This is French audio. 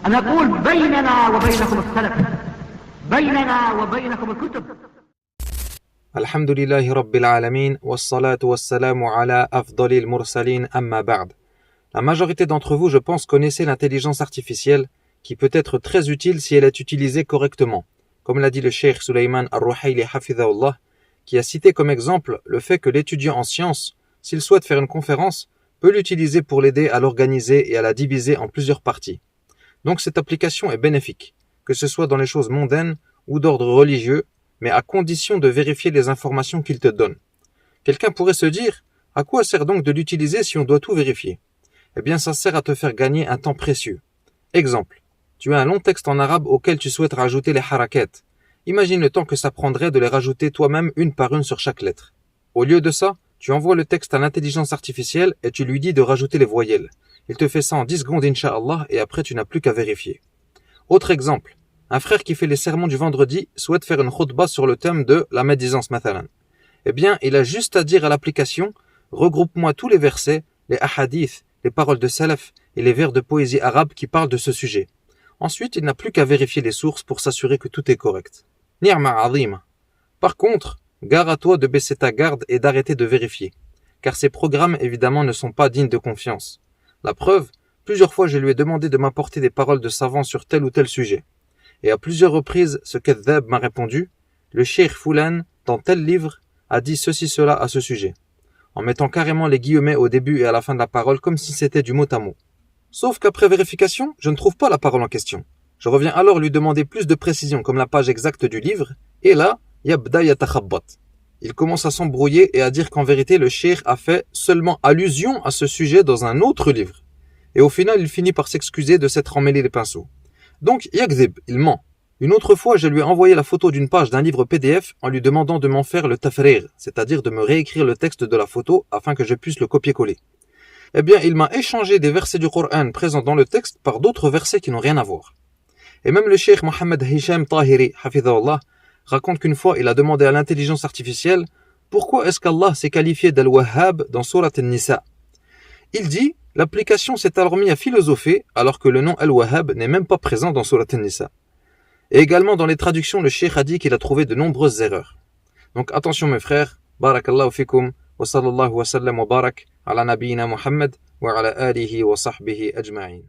أنا أقول بيننا وبينكم السلف، بيننا وبينكم الكتب. Alhamdulillahi Rabbil Alamin, wassalatu wassalamu ala afdalil mursalin amma ba'd. La majorité d'entre vous, je pense, connaissez l'intelligence artificielle qui peut être très utile si elle est utilisée correctement. Comme l'a dit le cheikh Sulaiman Ar-Ruhayli Hafidhahullah, qui a cité comme exemple le fait que l'étudiant en sciences, s'il souhaite faire une conférence, peut l'utiliser pour l'aider à l'organiser et à la diviser en plusieurs parties. Donc cette application est bénéfique, que ce soit dans les choses mondaines ou d'ordre religieux, mais à condition de vérifier les informations qu'il te donne. Quelqu'un pourrait se dire, à quoi sert donc de l'utiliser si on doit tout vérifier? Eh bien, ça sert à te faire gagner un temps précieux. Exemple, tu as un long texte en arabe auquel tu souhaites rajouter les harakat. Imagine le temps que ça prendrait de les rajouter toi-même une par une sur chaque lettre. Au lieu de ça, tu envoies le texte à l'intelligence artificielle et tu lui dis de rajouter les voyelles. Il te fait ça en 10 secondes, incha'Allah, et après tu n'as plus qu'à vérifier. Autre exemple, un frère qui fait les sermons du vendredi souhaite faire une khutbah sur le thème de la médisance mathalan. Eh bien, il a juste à dire à l'application, regroupe-moi tous les versets, les ahadiths, les paroles de salaf et les vers de poésie arabe qui parlent de ce sujet. Ensuite, il n'a plus qu'à vérifier les sources pour s'assurer que tout est correct. Ni'ma azim. Par contre, gare à toi de baisser ta garde et d'arrêter de vérifier. Car ces programmes, évidemment, ne sont pas dignes de confiance. La preuve, plusieurs fois je lui ai demandé de m'apporter des paroles de savants sur tel ou tel sujet. Et à plusieurs reprises, ce kadhab m'a répondu, le cheikh Foulan, dans tel livre, a dit ceci cela à ce sujet, en mettant carrément les guillemets au début et à la fin de la parole comme si c'était du mot à mot. Sauf qu'après vérification, je ne trouve pas la parole en question. Je reviens alors lui demander plus de précision comme la page exacte du livre, et là, yabda yatakhabbat. Il commence à s'embrouiller et à dire qu'en vérité le cheikh a fait seulement allusion à ce sujet dans un autre livre. Et au final, il finit par s'excuser de s'être emmêlé les pinceaux. Donc, yakzib, il ment. Une autre fois, je lui ai envoyé la photo d'une page d'un livre PDF en lui demandant de m'en faire le tafrir, c'est-à-dire de me réécrire le texte de la photo afin que je puisse le copier-coller. Eh bien, il m'a échangé des versets du Coran présents dans le texte par d'autres versets qui n'ont rien à voir. Et même le cheikh Mohammed Hisham Tahiri, hafidhahullah, raconte qu'une fois, il a demandé à l'intelligence artificielle pourquoi est-ce qu'Allah s'est qualifié d'Al-Wahhab dans Surat An-Nisa. Il dit, l'application s'est alors mis à philosopher alors que le nom Al-Wahhab n'est même pas présent dans Surat An-Nisa. Et également dans les traductions, le cheikh a dit qu'il a trouvé de nombreuses erreurs. Donc attention mes frères, barakallahu fikum, wa sallallahu wa sallam wa barak ala nabiyina Muhammad wa ala alihi wa sahbihi ajma'in.